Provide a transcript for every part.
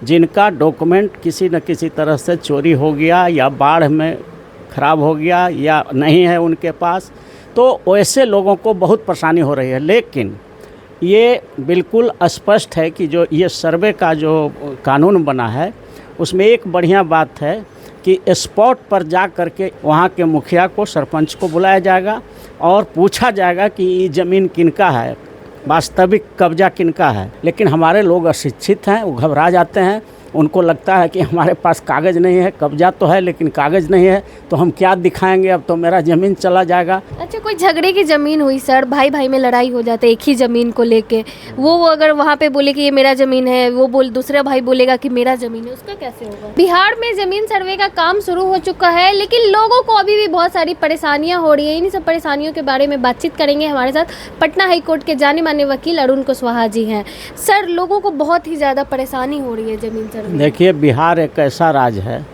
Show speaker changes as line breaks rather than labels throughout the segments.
जिनका डॉक्यूमेंट किसी न किसी तरह से चोरी हो गया या बाढ़ में ख़राब हो गया या नहीं है उनके पास, तो वैसे लोगों को बहुत परेशानी हो रही है। लेकिन ये बिल्कुल स्पष्ट है कि जो ये सर्वे का जो कानून बना है उसमें एक बढ़िया बात है कि स्पॉट पर जा करके वहाँ के मुखिया को, सरपंच को बुलाया जाएगा और पूछा जाएगा कि ये ज़मीन किनका है, वास्तविक कब्जा किनका है। लेकिन हमारे लोग अशिक्षित हैं, वो घबरा जाते हैं, उनको लगता है कि हमारे पास कागज़ नहीं है, कब्जा तो है लेकिन कागज़ नहीं है, तो हम क्या दिखाएंगे, अब तो मेरा ज़मीन चला जाएगा।
अच्छा, कोई झगड़े की ज़मीन हुई सर, भाई भाई में लड़ाई हो जाते है एक ही ज़मीन को लेके, वो अगर वहाँ पे बोले कि ये मेरा ज़मीन है, वो दूसरा भाई बोलेगा कि मेरा ज़मीन है, उसका कैसे होगा। बिहार में ज़मीन सर्वे का काम शुरू हो चुका है, लेकिन लोगों को अभी भी बहुत सारी परेशानियाँ हो रही है। इन सब परेशानियों के बारे में बातचीत करेंगे। हमारे साथ पटना हाई कोर्ट के जाने माने वकील अरुण कुशवाहा जी हैं। सर, लोगों को बहुत ही ज़्यादा परेशानी हो रही है ज़मीन सर्वे।
देखिए, बिहार एक ऐसा राज्य है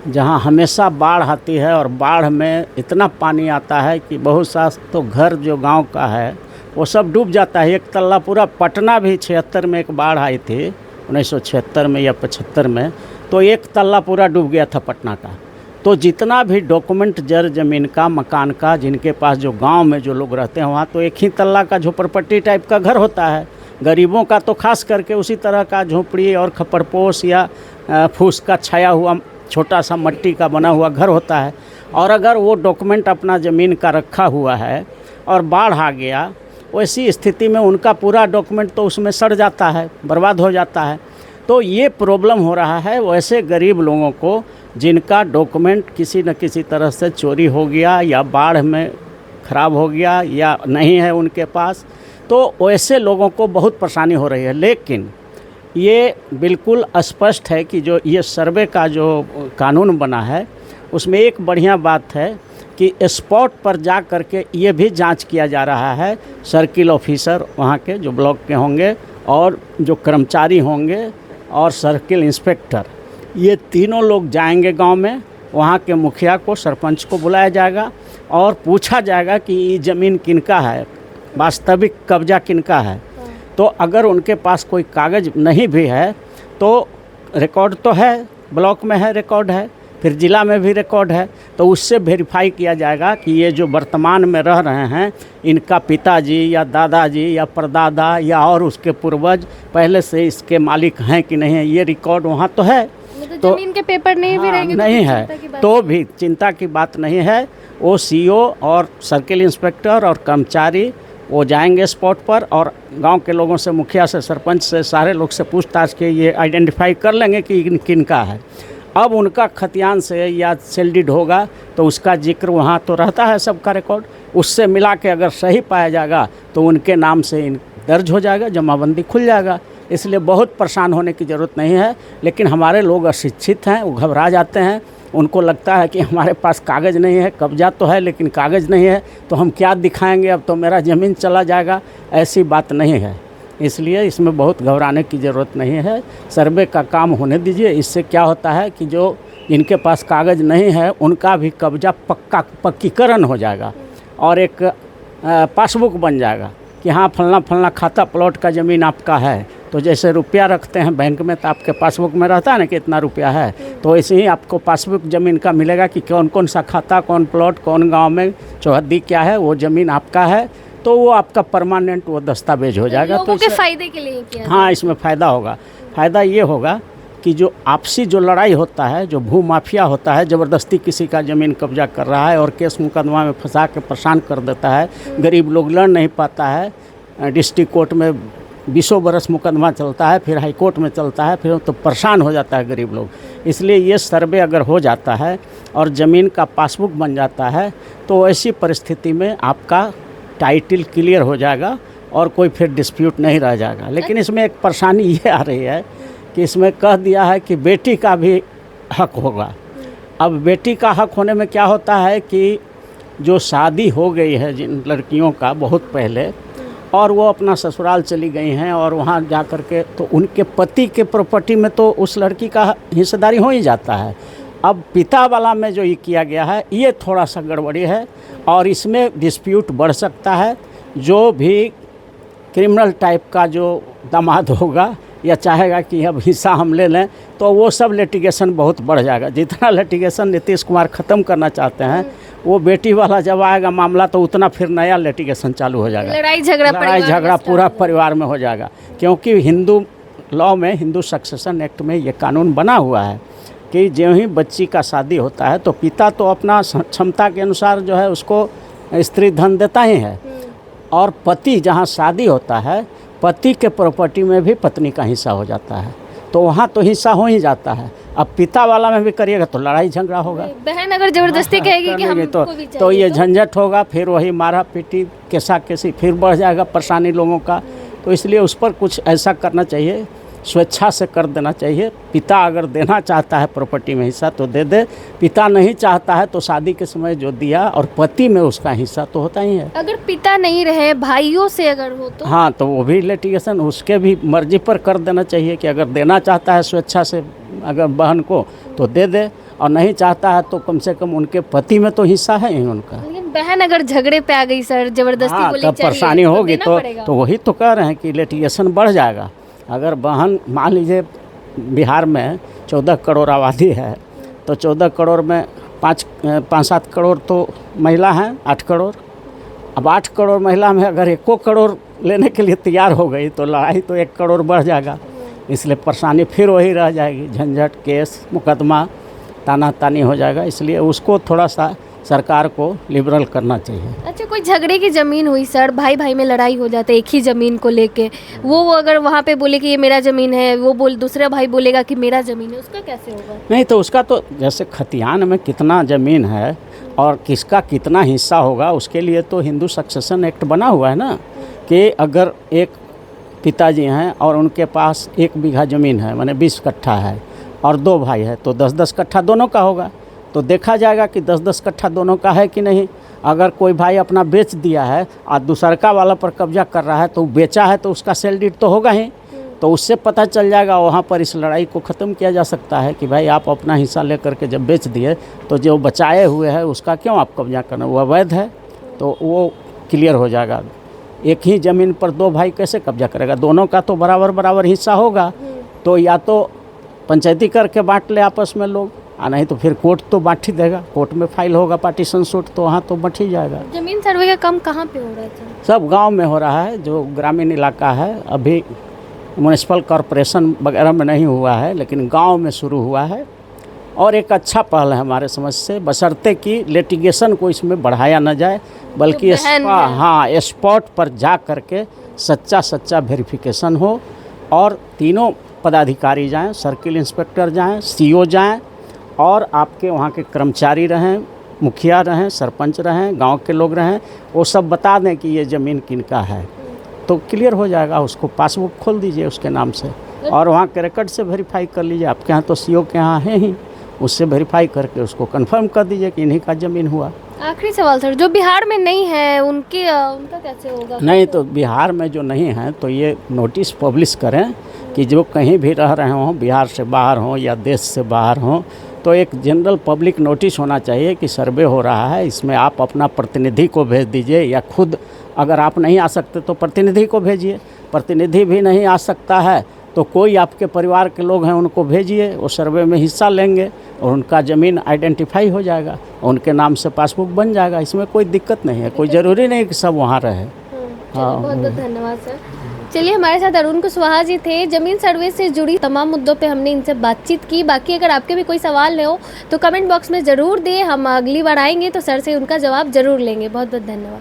जहाँ हमेशा बाढ़ आती है और बाढ़ में इतना पानी आता है कि बहुत सा तो घर जो गांव का है वो सब डूब जाता है। एक तल्ला पूरा पटना भी 76 में एक बाढ़ आई थी, 1976 में या 75 में, तो एक तल्ला पूरा डूब गया था पटना का। तो जितना भी डॉक्यूमेंट ज़मीन का, मकान का, जिनके पास जो गांव में जो लोग रहते हैं वहाँ तो एक ही तल्ला का झोपड़पट्टी टाइप का घर होता है। गरीबों का तो खास करके उसी तरह का झोपड़ी और खपड़पोश या फूस का छाया हुआ छोटा सा मट्टी का बना हुआ घर होता है। और अगर वो डॉक्यूमेंट अपना ज़मीन का रखा हुआ है और बाढ़ आ गया, वैसी स्थिति में उनका पूरा डॉक्यूमेंट तो उसमें सड़ जाता है, बर्बाद हो जाता है। तो ये प्रॉब्लम हो रहा है वैसे गरीब लोगों को जिनका डॉक्यूमेंट किसी न किसी तरह से चोरी हो गया या बाढ़ में ख़राब हो गया या नहीं है उनके पास, तो वैसे लोगों को बहुत परेशानी हो रही है। लेकिन ये बिल्कुल स्पष्ट है कि जो ये सर्वे का जो कानून बना है उसमें एक बढ़िया बात है कि स्पॉट पर जा करके ये भी जांच किया जा रहा है। सर्किल ऑफिसर वहाँ के जो ब्लॉक के होंगे और जो कर्मचारी होंगे और सर्किल इंस्पेक्टर, ये तीनों लोग जाएंगे गांव में, वहाँ के मुखिया को, सरपंच को बुलाया जाएगा और पूछा जाएगा कि ये ज़मीन किनका है, वास्तविक कब्जा किनका है। तो अगर उनके पास कोई कागज़ नहीं भी है तो रिकॉर्ड तो है, ब्लॉक में है, रिकॉर्ड है, फिर ज़िला में भी रिकॉर्ड है, तो उससे वेरीफाई किया जाएगा कि ये जो वर्तमान में रह रहे हैं इनका पिताजी या दादाजी या परदादा या और उसके पूर्वज पहले से इसके मालिक हैं कि नहीं है। ये रिकॉर्ड वहाँ तो है,
तो ज़मीन के पेपर नहीं भी रहेंगे
नहीं है तो भी चिंता की बात नहीं है। वो सीओ और सर्किल इंस्पेक्टर और कर्मचारी वो जाएंगे स्पॉट पर और गांव के लोगों से, मुखिया से, सरपंच से, सारे लोग से पूछताछ के ये आइडेंटिफाई कर लेंगे कि किनका है। अब उनका खतियान से या सेल्डिड होगा तो उसका जिक्र वहाँ तो रहता है सबका रिकॉर्ड, उससे मिला के अगर सही पाया जाएगा तो उनके नाम से दर्ज हो जाएगा, जमाबंदी खुल जाएगा। इसलिए बहुत परेशान होने की ज़रूरत नहीं है। लेकिन हमारे लोग अशिक्षित हैं, वो घबरा जाते हैं, उनको लगता है कि हमारे पास कागज़ नहीं है, कब्जा तो है लेकिन कागज़ नहीं है, तो हम क्या दिखाएंगे, अब तो मेरा ज़मीन चला जाएगा। ऐसी बात नहीं है, इसलिए इसमें बहुत घबराने की ज़रूरत नहीं है। सर्वे का काम होने दीजिए। इससे क्या होता है कि जो जिनके पास कागज़ नहीं है उनका भी कब्जा पक्कीकरण हो जाएगा और एक पासबुक बन जाएगा कि हाँ फलना फलना खाता प्लॉट का ज़मीन आपका है। तो जैसे रुपया रखते हैं बैंक में तो आपके पासबुक में रहता है ना कि इतना रुपया है, तो ऐसे ही आपको पासबुक ज़मीन का मिलेगा कि कौन कौन सा खाता, कौन प्लॉट, कौन गांव में चौहद्दी क्या है, वो ज़मीन आपका है। तो वो आपका परमानेंट वो दस्तावेज हो जाएगा।
लोगों के फ़ायदे के लिए किया।
हाँ, इसमें फ़ायदा होगा। फ़ायदा ये होगा कि जो आपसी जो लड़ाई होता है, जो भू माफिया होता है, ज़बरदस्ती किसी का ज़मीन कब्जा कर रहा है और केस मुकदमा में फंसा के परेशान कर देता है, गरीब लोग लड़ नहीं पाता है, डिस्ट्रिक्ट कोर्ट में 20 बरस मुकदमा चलता है, फिर हाई कोर्ट में चलता है, फिर तो परेशान हो जाता है गरीब लोग। इसलिए ये सर्वे अगर हो जाता है और ज़मीन का पासबुक बन जाता है तो ऐसी परिस्थिति में आपका टाइटल क्लियर हो जाएगा और कोई फिर डिस्प्यूट नहीं रह जाएगा। लेकिन इसमें एक परेशानी ये आ रही है कि इसमें कह दिया है कि बेटी का भी हक होगा। अब बेटी का हक होने में क्या होता है कि जो शादी हो गई है जिन लड़कियों का बहुत पहले और वो अपना ससुराल चली गई हैं और वहाँ जा कर के तो उनके पति के प्रॉपर्टी में तो उस लड़की का हिस्सेदारी हो ही जाता है। अब पिता वाला में जो ये किया गया है ये थोड़ा सा गड़बड़ी है और इसमें डिस्प्यूट बढ़ सकता है। जो भी क्रिमिनल टाइप का जो दामाद होगा या चाहेगा कि अब हिस्सा हम ले लें, तो वो सब लिटिगेशन बहुत बढ़ जाएगा। जितना लिटिगेशन नीतीश कुमार ख़त्म करना चाहते हैं, वो बेटी वाला जब आएगा मामला तो उतना फिर नया लिटिगेशन चालू हो जाएगा।
लड़ाई
झगड़ा पूरा परिवार में हो जाएगा, क्योंकि हिंदू लॉ में, हिंदू सक्सेशन एक्ट में ये कानून बना हुआ है कि जो ही बच्ची का शादी होता है तो पिता तो अपना क्षमता के अनुसार जो है उसको स्त्री धन देता ही है, और पति जहाँ शादी होता है पति के प्रॉपर्टी में भी पत्नी का हिस्सा हो जाता है, तो वहाँ तो हिस्सा हो ही जाता है। अब पिता वाला में भी करिएगा तो लड़ाई झगड़ा होगा।
बहन अगर जबरदस्ती कहेगी कि हमको भी चाहिए
तो ये झंझट होगा, फिर वही मारा पीटी केसा केसी फिर बढ़ जाएगा परेशानी लोगों का। तो इसलिए उस पर कुछ ऐसा करना चाहिए, स्वेच्छा से कर देना चाहिए। पिता अगर देना चाहता है प्रॉपर्टी में हिस्सा तो दे दे, पिता नहीं चाहता है तो शादी के समय जो दिया और पति में उसका हिस्सा तो होता ही है।
अगर पिता नहीं रहे, भाइयों से अगर हो तो
हाँ, तो वो भी लिटिगेशन उसके भी मर्जी पर कर देना चाहिए कि अगर देना चाहता है स्वेच्छा से अगर बहन को तो दे दे, और नहीं चाहता है तो कम से कम उनके पति में तो हिस्सा है ही उनका।
लेकिन बहन अगर झगड़े पे आ गई सर, जबरदस्ती
हाँ,
बोली
तब
चाहिए,
परेशानी होगी
देना
तो वही तो कह रहे हैं कि लिटिगेशन बढ़ जाएगा। अगर बहन मान लीजिए बिहार में 14 करोड़ आबादी है, तो 14 करोड़ में 5-7 करोड़ तो महिला हैं, 8 करोड़। अब 8 करोड़ महिला में अगर 1 करोड़ लेने के लिए तैयार हो गई तो लड़ाई तो 1 करोड़ बढ़ जाएगा। इसलिए परेशानी फिर वही रह जाएगी, झंझट, केस, मुकदमा, ताना तानी हो जाएगा। इसलिए उसको थोड़ा सा सरकार को लिबरल करना चाहिए।
अच्छा, कोई झगड़े की ज़मीन हुई सर, भाई भाई में लड़ाई हो जाता है एक ही ज़मीन को लेके, वो अगर वहाँ पे बोले कि ये मेरा ज़मीन है, वो दूसरा भाई बोलेगा कि मेरा ज़मीन है, उसका कैसे होगा?
नहीं तो उसका तो जैसे खतियान में कितना ज़मीन है और किसका कितना हिस्सा होगा, उसके लिए तो हिंदू सक्सेशन एक्ट बना हुआ है ना, कि अगर एक पिताजी हैं और उनके पास 1 बीघा ज़मीन है, माने 20 कट्ठा है, और 2 भाई है तो 10-10 कट्ठा दोनों का होगा। तो देखा जाएगा कि 10-10 कट्ठा दोनों का है कि नहीं। अगर कोई भाई अपना बेच दिया है और दूसरका वाला पर कब्जा कर रहा है तो बेचा है तो उसका सेल डीड तो होगा ही, तो उससे पता चल जाएगा। वहाँ पर इस लड़ाई को ख़त्म किया जा सकता है कि भाई आप अपना हिस्सा लेकर के जब बेच दिए तो जो बचाए हुए हैं उसका क्यों आप कब्जा करना, वो अवैध है, तो वो क्लियर हो जाएगा। एक ही ज़मीन पर 2 भाई कैसे कब्जा करेगा? दोनों का तो बराबर बराबर हिस्सा होगा, तो या तो पंचायती करके बांट ले आपस में लोग, नहीं तो फिर कोर्ट तो बांट ही देगा, कोर्ट में फाइल होगा पार्टीशन सूट, तो वहाँ तो बंट ही जाएगा।
जमीन सर्वे का काम कहाँ पे हो रहा है?
सब गांव में हो रहा है, जो ग्रामीण इलाका है। अभी म्युनिसिपल कॉरपोरेशन वगैरह में नहीं हुआ है, लेकिन गांव में शुरू हुआ है, और एक अच्छा पहल है हमारे समझ से, बशर्ते कि लिटिगेशन को इसमें बढ़ाया न जाए, बल्कि स्पॉट पर जा करके सच्चा वेरिफिकेशन हो, और तीनों पदाधिकारी जाएं, सर्किल इंस्पेक्टर जाएं, सीओ जाएं, और आपके वहाँ के कर्मचारी रहें, मुखिया रहें, सरपंच रहें, गांव के लोग रहें, वो सब बता दें कि ये ज़मीन किनका है, तो क्लियर हो जाएगा। उसको पासबुक खोल दीजिए उसके नाम से, और वहाँ के रिकॉर्ड से वेरीफाई कर लीजिए। आपके यहाँ तो सीओ के यहाँ है ही, उससे वेरीफाई करके उसको कंफर्म कर दीजिए कि इन्हीं का ज़मीन हुआ।
आखिरी सवाल सर, जो बिहार में नहीं है उनका कैसे होगा?
नहीं तो बिहार में जो नहीं है तो ये नोटिस पब्लिश करें कि जो कहीं भी रह रहे हों, बिहार से बाहर हों या देश से बाहर हों, तो एक जनरल पब्लिक नोटिस होना चाहिए कि सर्वे हो रहा है, इसमें आप अपना प्रतिनिधि को भेज दीजिए, या खुद अगर आप नहीं आ सकते तो प्रतिनिधि को भेजिए। प्रतिनिधि भी नहीं आ सकता है तो कोई आपके परिवार के लोग हैं उनको भेजिए, वो सर्वे में हिस्सा लेंगे और उनका ज़मीन आइडेंटिफाई हो जाएगा, उनके नाम से पासबुक बन जाएगा। इसमें कोई दिक्कत नहीं है, कोई ज़रूरी नहीं कि सब वहाँ रहे।
हाँ, बहुत बहुत धन्यवाद सर। चलिए, हमारे साथ अरुण कुशवाहा जी थे। ज़मीन सर्वे से जुड़ी तमाम मुद्दों पे हमने इनसे बातचीत की। बाकी अगर आपके भी कोई सवाल हो तो कमेंट बॉक्स में ज़रूर दें, हम अगली बार आएंगे तो सर से उनका जवाब ज़रूर लेंगे। बहुत बहुत धन्यवाद।